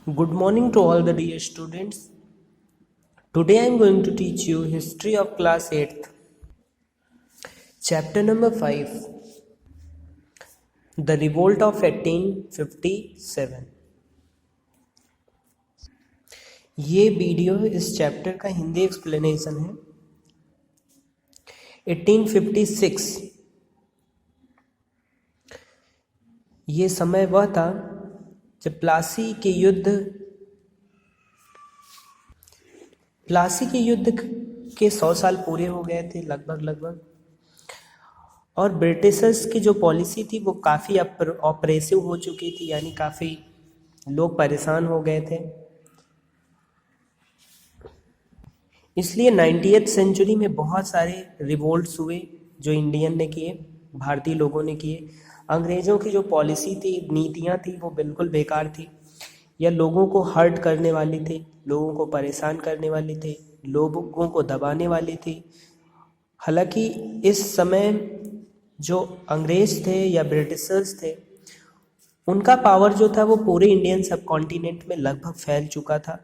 Good morning to all the dear students. Today I am going to teach you history of class 8th. Chapter number 5, The Revolt of 1857. ये video इस chapter का Hindi explanation है। 1856 ये समय वह था जब प्लासी के युद्ध के 100 साल पूरे हो गए थे लगभग। और ब्रिटिशर्स की जो पॉलिसी थी वो काफ़ी ऑपरेसिव हो चुकी थी, यानी काफ़ी लोग परेशान हो गए थे। इसलिए 90th सेंचुरी में बहुत सारे रिवोल्ट्स हुए जो इंडियन ने किए, भारतीय लोगों ने किए। अंग्रेज़ों की जो पॉलिसी थी, नीतियाँ थी, वो बिल्कुल बेकार थी, या लोगों को हर्ट करने वाली थी, लोगों को परेशान करने वाली थी, लोगों को दबाने वाली थी। हालांकि इस समय जो अंग्रेज थे या ब्रिटिशर्स थे, उनका पावर जो था वो पूरे इंडियन सब कॉन्टिनेंट में लगभग फैल चुका था।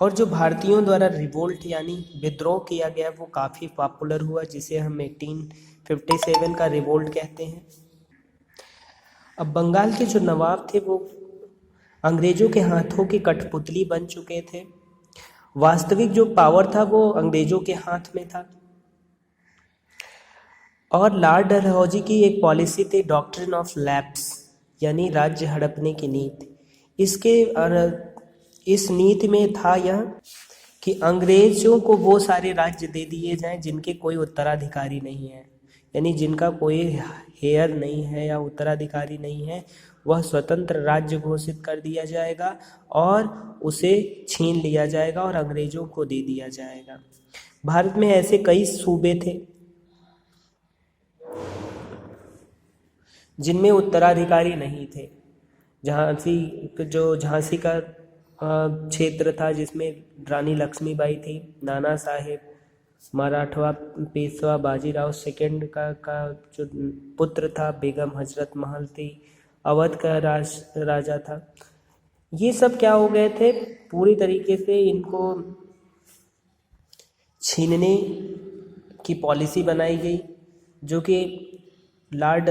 और जो भारतीयों द्वारा रिवोल्ट यानी विद्रोह किया गया वो काफ़ी पॉपुलर हुआ, जिसे हम 1857 का रिवोल्ट कहते हैं। अब बंगाल के जो नवाब थे वो अंग्रेज़ों के हाथों की कठपुतली बन चुके थे। वास्तविक जो पावर था वो अंग्रेज़ों के हाथ में था। और लॉर्ड डलहौजी की एक पॉलिसी थी, डॉक्ट्रिन ऑफ लैप्स, यानी राज्य हड़पने की नीति। इस नीति में था यह कि अंग्रेज़ों को वो सारे राज्य दे दिए जाएं जिनके कोई उत्तराधिकारी नहीं है, यानी जिनका कोई हेयर नहीं है या उत्तराधिकारी नहीं है, वह स्वतंत्र राज्य घोषित कर दिया जाएगा और उसे छीन लिया जाएगा और अंग्रेज़ों को दे दिया जाएगा। भारत में ऐसे कई सूबे थे जिनमें उत्तराधिकारी नहीं थे। झांसी का क्षेत्र था जिसमें रानी लक्ष्मीबाई थी, नाना साहेब, मराठवा पेशवा बाजीराव सेकंड का जो पुत्र था, बेगम हजरत महल थी, अवध का राजा था। ये सब क्या हो गए थे, पूरी तरीके से इनको छीनने की पॉलिसी बनाई गई, जो कि लॉर्ड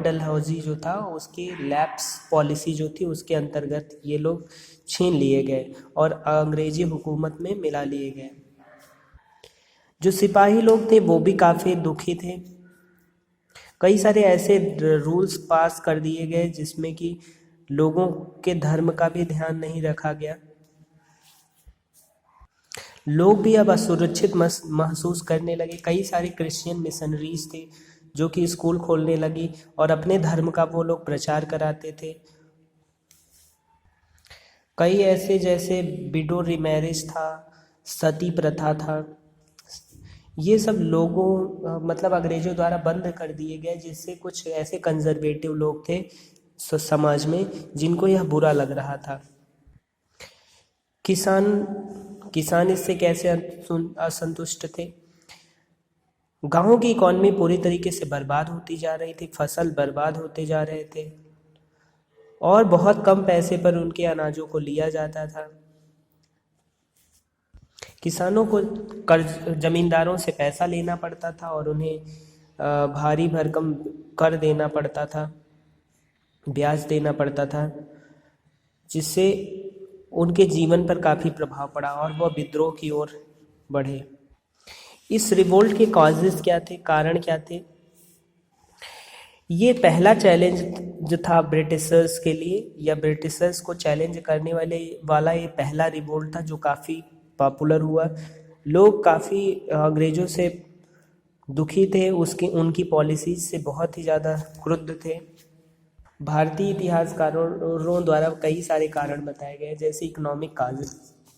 डलहौजी जो था उसकी लैप्स पॉलिसी जो थी उसके अंतर्गत ये लोग छीन लिए गए और अंग्रेजी हुकूमत में मिला लिए गए। जो सिपाही लोग थे वो भी काफ़ी दुखी थे। कई सारे ऐसे रूल्स पास कर दिए गए जिसमें कि लोगों के धर्म का भी ध्यान नहीं रखा गया। लोग भी अब असुरक्षित महसूस करने लगे। कई सारे क्रिश्चियन मिशनरीज थे जो कि स्कूल खोलने लगी और अपने धर्म का वो लोग प्रचार कराते थे। कई ऐसे जैसे विडो रिमैरिज था, सती प्रथा था, ये सब अंग्रेजों द्वारा बंद कर दिए गए, जिससे कुछ ऐसे कंजर्वेटिव लोग थे समाज में जिनको यह बुरा लग रहा था। किसान इससे कैसे असंतुष्ट थे। गाँव की इकॉनमी पूरी तरीके से बर्बाद होती जा रही थी, फसल बर्बाद होते जा रहे थे और बहुत कम पैसे पर उनके अनाजों को लिया जाता था। किसानों को जमींदारों से पैसा लेना पड़ता था और उन्हें भारी भरकम कर देना पड़ता था, ब्याज देना पड़ता था, जिससे उनके जीवन पर काफ़ी प्रभाव पड़ा और वह विद्रोह की ओर बढ़े। इस रिवोल्ट के कॉजेज़ क्या थे, कारण क्या थे? ये पहला चैलेंज जो था ब्रिटिशर्स के लिए, या ब्रिटिशर्स को चैलेंज करने वाला ये पहला रिवोल्ट था जो काफ़ी पॉपुलर हुआ। लोग काफ़ी अंग्रेज़ों से दुखी थे, उनकी पॉलिसीज से बहुत ही ज़्यादा क्रुद्ध थे। भारतीय इतिहासकारों द्वारा कई सारे कारण बताए गए, जैसे इकोनॉमिक कारण।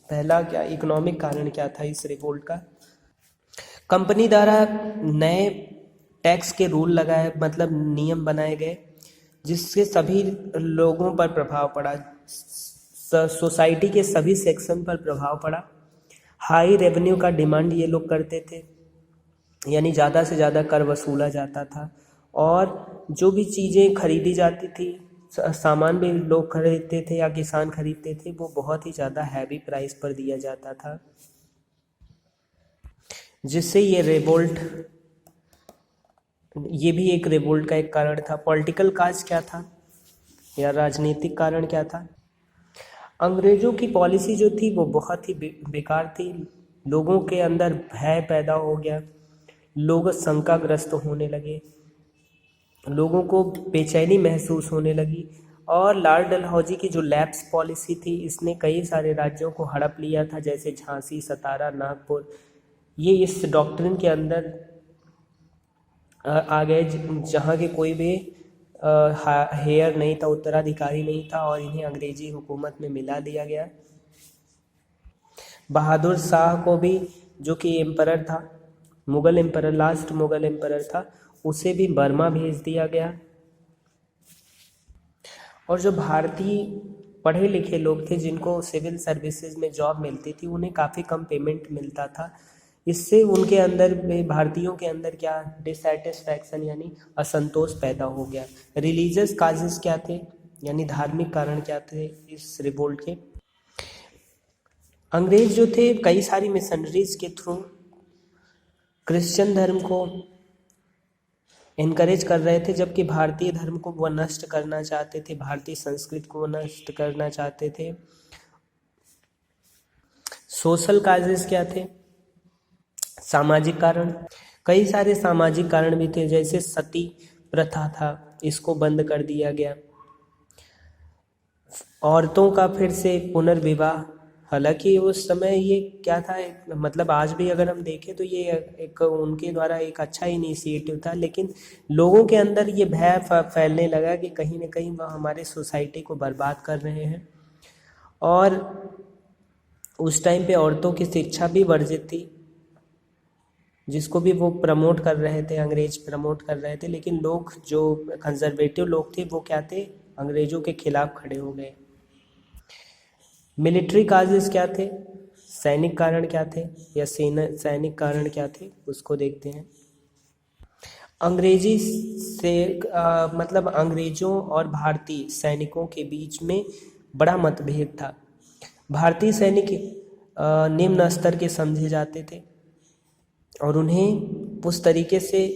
पहला इकोनॉमिक कारण क्या था इस रिवोल्ट का? कंपनी द्वारा नए टैक्स के रूल लगाए, नियम बनाए गए, जिससे सभी लोगों पर प्रभाव पड़ा, सोसाइटी के सभी सेक्शन पर प्रभाव पड़ा। हाई रेवेन्यू का डिमांड ये लोग करते थे, यानी ज़्यादा से ज़्यादा कर वसूला जाता था और जो भी चीज़ें खरीदी जाती थी सामान भी लोग खरीदते थे या किसान खरीदते थे, वो बहुत ही ज़्यादा हैवी प्राइस पर दिया जाता था, जिससे ये भी एक रिवोल्ट का एक कारण था। पॉलिटिकल काज क्या था या राजनीतिक कारण क्या था? अंग्रेज़ों की पॉलिसी जो थी वो बहुत ही बेकार थी। लोगों के अंदर भय पैदा हो गया, लोग शंकाग्रस्त होने लगे, लोगों को बेचैनी महसूस होने लगी। और लॉर्ड डलहौजी की जो लैप्स पॉलिसी थी, इसने कई सारे राज्यों को हड़प लिया था, जैसे झांसी, सतारा, नागपुर। ये इस डॉक्ट्रिन के अंदर आ गए जहाँ के कोई भी हेयर नहीं था, उत्तराधिकारी नहीं था, और इन्हें अंग्रेजी हुकूमत में मिला दिया गया। बहादुर शाह को भी, जो कि एम्परर था, Mughal emperor, last Mughal emperor था, उसे भी बर्मा भेज दिया गया। और जो भारतीय पढ़े लिखे लोग थे, जिनको सिविल सर्विसेज में जॉब मिलती थी, उन्हें काफ़ी कम पेमेंट मिलता था। इससे उनके अंदर में, भारतीयों के अंदर क्या, डिससेटिस्फैक्शन यानी असंतोष पैदा हो गया। रिलीजियस काजेस क्या थे, यानी धार्मिक कारण क्या थे इस रिवोल्ट के? अंग्रेज जो थे कई सारी मिशनरीज के थ्रू क्रिश्चियन धर्म को इनकरेज कर रहे थे, जबकि भारतीय धर्म को वो नष्ट करना चाहते थे, भारतीय संस्कृति को वो नष्ट करना चाहते थे। सोशल काजेस क्या थे, सामाजिक कारण? कई सारे सामाजिक कारण भी थे, जैसे सती प्रथा था, इसको बंद कर दिया गया। औरतों का फिर से पुनर्विवाह, हालांकि उस समय ये क्या था, मतलब आज भी अगर हम देखें तो ये एक उनके द्वारा एक अच्छा इनिशिएटिव था, लेकिन लोगों के अंदर ये भय फैलने लगा कि कहीं ना कहीं वह हमारे सोसाइटी को बर्बाद कर रहे हैं। और उस टाइम पे औरतों की शिक्षा भी वर्जित थी, जिसको भी वो प्रमोट कर रहे थे, अंग्रेज प्रमोट कर रहे थे, लेकिन लोग जो कंजर्वेटिव लोग थे वो क्या थे, अंग्रेजों के खिलाफ खड़े हो गए। मिलिट्री काजेस क्या थे, सैनिक कारण क्या थे, या सैनिक कारण क्या थे, उसको देखते हैं। अंग्रेजी से मतलब अंग्रेजों और भारतीय सैनिकों के बीच में बड़ा मतभेद था। भारतीय सैनिक निम्न स्तर के समझे जाते थे और उन्हें उस तरीके से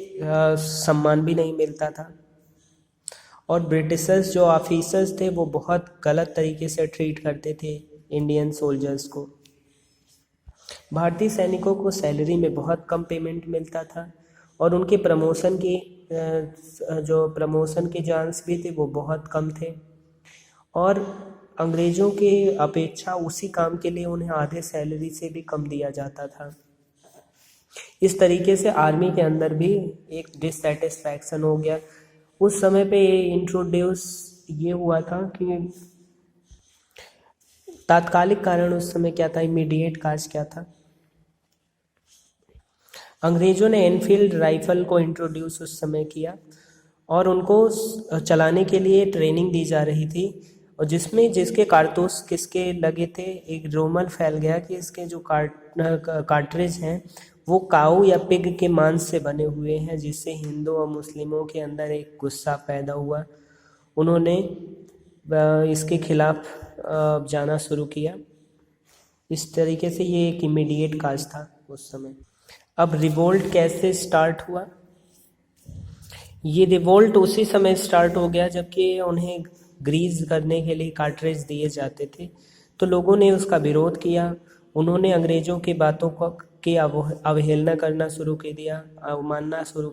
सम्मान भी नहीं मिलता था, और ब्रिटिशर्स जो ऑफिसर्स थे वो बहुत गलत तरीके से ट्रीट करते थे इंडियन सोल्जर्स को। भारतीय सैनिकों को सैलरी में बहुत कम पेमेंट मिलता था, और उनके प्रमोशन के चांस भी थे वो बहुत कम थे, और अंग्रेज़ों के अपेक्षा उसी काम के लिए उन्हें आधे सैलरी से भी कम दिया जाता था। इस तरीके से आर्मी के अंदर भी एक डिससेटिस्फैक्शन हो गया। उस समय पे इंट्रोड्यूस ये हुआ था कि तात्कालिक कारण उस समय क्या था, इमीडिएट काज क्या था। अंग्रेजों ने एनफील्ड राइफल को इंट्रोड्यूस उस समय किया, और उनको चलाने के लिए ट्रेनिंग दी जा रही थी, और जिसके कारतूस किसके लगे थे, एक रूमर फैल गया कि इसके जो कार्ट्रिज हैं वो काऊ या पिग के मांस से बने हुए हैं, जिससे हिंदू और मुस्लिमों के अंदर एक गुस्सा पैदा हुआ। उन्होंने इसके खिलाफ जाना शुरू किया। इस तरीके से ये एक इमीडिएट काज था उस समय। अब रिवोल्ट कैसे स्टार्ट हुआ? ये रिवोल्ट उसी समय स्टार्ट हो गया जबकि उन्हें ग्रीस करने के लिए कार्ट्रिज दिए जाते थे, तो लोगों ने उसका विरोध किया। उन्होंने अंग्रेज़ों की बातों को की अवहेलना करना शुरू कर दिया, अवमानना शुरू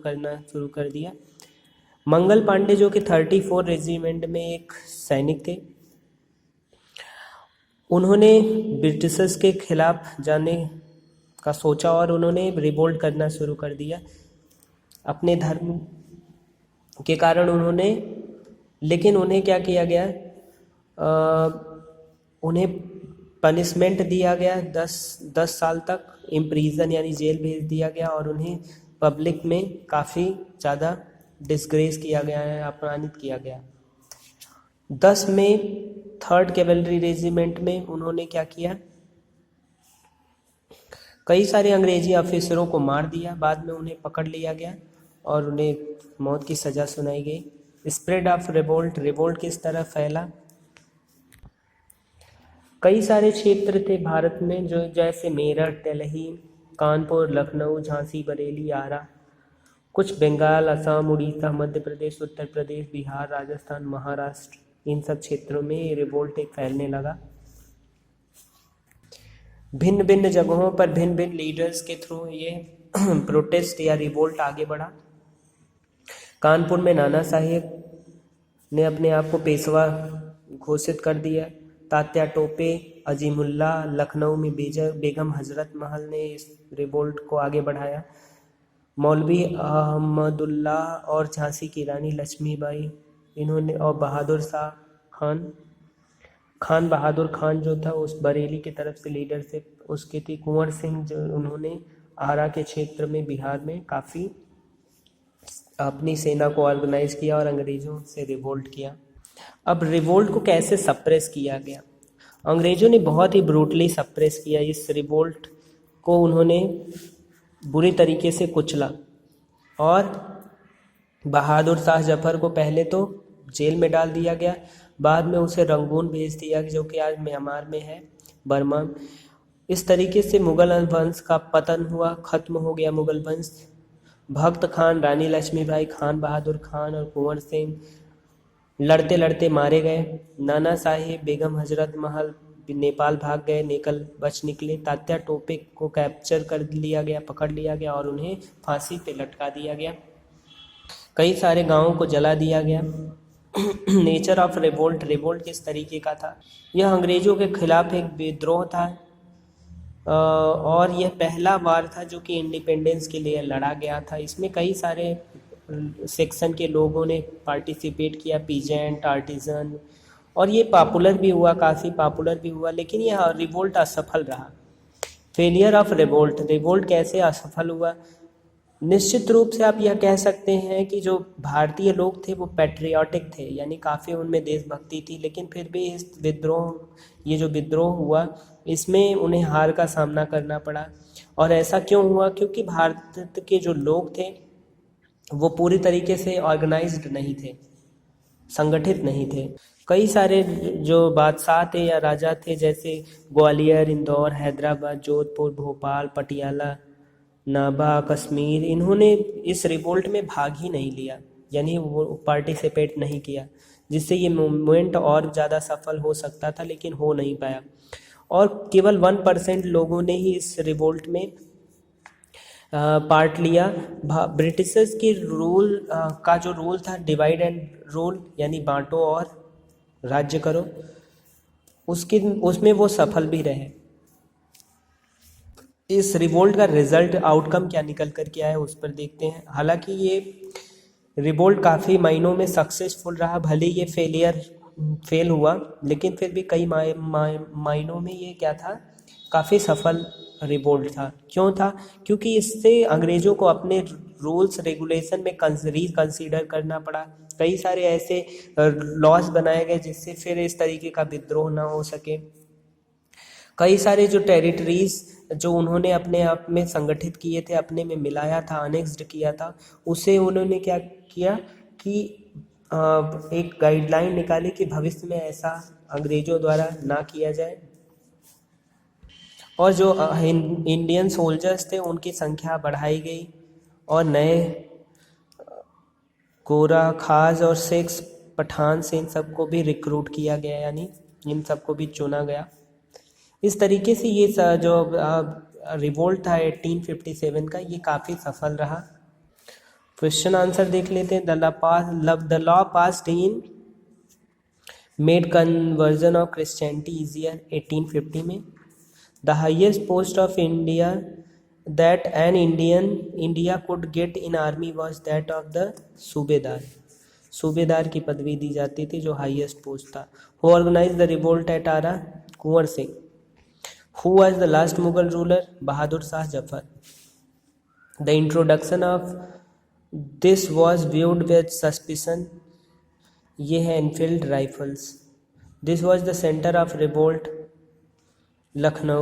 कर दिया। मंगल पांडे जो कि 34 रेजिमेंट में एक सैनिक थे, उन्होंने ब्रिटिशर्स के खिलाफ जाने का सोचा और उन्होंने रिवोल्ट करना शुरू कर दिया अपने धर्म के कारण। लेकिन उन्हें क्या किया गया, उन्हें पनिशमेंट दिया गया, 10 साल तक इम्प्रीजन यानी जेल भेज दिया गया, और उन्हें पब्लिक में काफ़ी ज़्यादा डिस्ग्रेस किया गया है, अपमानित किया गया। 10 में 3rd कैवेलरी रेजिमेंट में उन्होंने क्या किया, कई सारे अंग्रेजी ऑफिसरों को मार दिया। बाद में उन्हें पकड़ लिया गया और उन्हें मौत की सज़ा सुनाई गई। स्प्रेड ऑफ रिवोल्ट, रिवोल्ट किस तरह फैला। कई सारे क्षेत्र थे भारत में जो जैसे मेरठ, दिल्ली, कानपुर, लखनऊ, झांसी, बरेली, आरा, कुछ बंगाल, असम, उड़ीसा, मध्य प्रदेश, उत्तर प्रदेश, बिहार, राजस्थान, महाराष्ट्र, इन सब क्षेत्रों में ये रिवोल्ट एक फैलने लगा। भिन्न भिन्न जगहों पर भिन्न भिन्न लीडर्स के थ्रू ये प्रोटेस्ट या रिवोल्ट आगे बढ़ा। कानपुर में नाना साहेब ने अपने आप को पेशवा घोषित कर दिया। तात्या टोपे, अजीमुल्ला, लखनऊ में बेगम हजरत महल ने इस रिवोल्ट को आगे बढ़ाया। मौलवी अहमदुल्ला और झांसी की रानी लक्ष्मीबाई, इन्होंने, और बहादुर शाह खान बहादुर खान जो था उस बरेली की तरफ से लीडरशिप उसकी थी। कुंवर सिंह जो उन्होंने आरा के क्षेत्र में बिहार में काफ़ी अपनी सेना को ऑर्गेनाइज किया और अंग्रेज़ों से रिवोल्ट किया। अब रिवोल्ट को कैसे सप्रेस किया गया। अंग्रेज़ों ने बहुत ही ब्रूटली सप्रेस किया इस रिवोल्ट को। उन्होंने बुरी तरीके से कुचला और बहादुर शाह जफर को पहले तो जेल में डाल दिया गया, बाद में उसे रंगून भेज दिया जो कि आज म्यांमार में है, बर्मा। इस तरीके से मुग़ल वंश का पतन हुआ, ख़त्म हो गया मुग़ल वंश। भक्त खान, रानी लक्ष्मीबाई, खान बहादुर खान और कुंवर सिंह लड़ते लड़ते मारे गए। नाना साहेब, बेगम हजरत महल नेपाल भाग गए, नेकल बच निकले। तात्या टोपे को कैप्चर कर लिया गया, पकड़ लिया गया और उन्हें फांसी पे लटका दिया गया। कई सारे गांवों को जला दिया गया। नेचर ऑफ रिवोल्ट, रिवोल्ट किस तरीके का था। यह अंग्रेज़ों के खिलाफ एक विद्रोह था और यह पहला वार था जो कि इंडिपेंडेंस के लिए लड़ा गया था। इसमें कई सारे सेक्शन के लोगों ने पार्टिसिपेट किया, पीजेंट, आर्टिजन, और ये पॉपुलर भी हुआ, काफ़ी पॉपुलर भी हुआ, लेकिन यह रिवोल्ट असफल रहा। फेलियर ऑफ रिवोल्ट, रिवोल्ट कैसे असफल हुआ। निश्चित रूप से आप यह कह सकते हैं कि जो भारतीय लोग थे वो पैट्रियाटिक थे, यानी काफ़ी उनमें देशभक्ति थी, लेकिन फिर भी ये जो विद्रोह हुआ इसमें उन्हें हार का सामना करना पड़ा। और ऐसा क्यों हुआ, क्योंकि भारत के जो लोग थे वो पूरी तरीके से ऑर्गेनाइज्ड नहीं थे, संगठित नहीं थे। कई सारे जो बादशाह थे या राजा थे जैसे ग्वालियर, इंदौर, हैदराबाद, जोधपुर, भोपाल, पटियाला, नाभा, कश्मीर, इन्होंने इस रिवोल्ट में भाग ही नहीं लिया, यानी वो पार्टिसिपेट नहीं किया, जिससे ये मूवमेंट और ज़्यादा सफल हो सकता था, लेकिन हो नहीं पाया। और केवल 1% लोगों ने ही इस रिवोल्ट में पार्ट लिया। ब्रिटिशर्स की रूल का जो रूल था, डिवाइड एंड रूल, यानी बांटो और राज्य करो, उसमें वो सफल भी रहे। इस रिवोल्ट का रिजल्ट, आउटकम क्या निकल कर के आया उस पर देखते हैं। हालांकि ये रिवोल्ट काफ़ी मायनों में सक्सेसफुल रहा, भले ये फेल हुआ, लेकिन फिर भी कई मायनों में ये क्या था, काफ़ी सफल रिवोल्ट था। क्यों था, क्योंकि इससे अंग्रेज़ों को अपने रूल्स रेगुलेशन में कंसीडर करना पड़ा। कई सारे ऐसे लॉज बनाए गए जिससे फिर इस तरीके का विद्रोह ना हो सके। कई सारे जो टेरिटरीज जो उन्होंने अपने आप में संगठित किए थे, अपने में मिलाया था, अनेक्स्ड किया था, उसे उन्होंने क्या किया कि एक गाइडलाइन निकाली कि भविष्य में ऐसा अंग्रेज़ों द्वारा ना किया जाए। और जो इंडियन सोल्जर्स थे उनकी संख्या बढ़ाई गई और नए गोरा, खास और सिख्स, पठान से इन सबको भी रिक्रूट किया गया, यानी इन सबको भी चुना गया। इस तरीके से ये जो रिवोल्ट था 1857 का, ये काफ़ी सफल रहा। क्वेश्चन आंसर देख लेते हैं। The law passed in made conversion of Christianity easier 1850 में। The highest post of India that an India could get in army was that of the subedar. Subedar की पदवी दी जाती थी, जो हाईएस्ट पोस्ट था। Who organise the revolt at Arrah? Kunwar Singh. Who was the last Mughal ruler? Bahadur Shah Zafar. The introduction of this was viewed with suspicion. ये है Enfield Rifles. This was the center of revolt. Lucknow.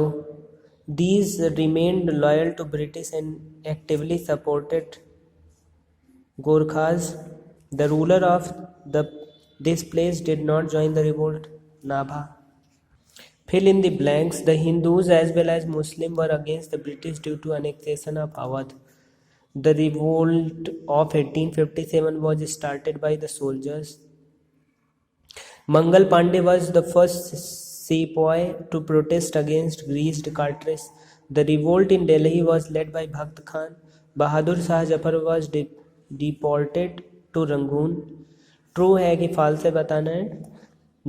These remained loyal to British and actively supported Gorkhas. The ruler of this place did not join the revolt. Nabha. Fill in the blanks. The Hindus as well as Muslims were against the British due to annexation of Awadh. The revolt of 1857 was started by the soldiers. Mangal Pandey was the first sepoy to protest against greased cartridge. The revolt in Delhi was led by Bhakt Khan. Bahadur Shah Zafar was deported to Rangoon. True है कि false है बताना है.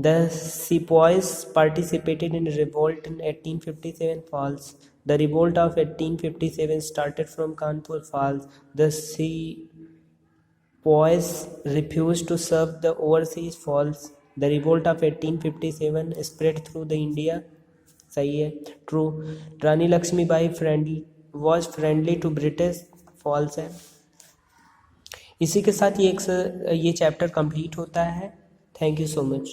The sepoys participated in revolt in 1857. False. The revolt of 1857 started from Kanpur. False. The sepoys refused to serve the overseas. False. The revolt of 1857 spread through the India. सही है. True. Rani Lakshmibai was friendly to British. False है. इसी के साथ ये chapter complete होता है. Thank you so much.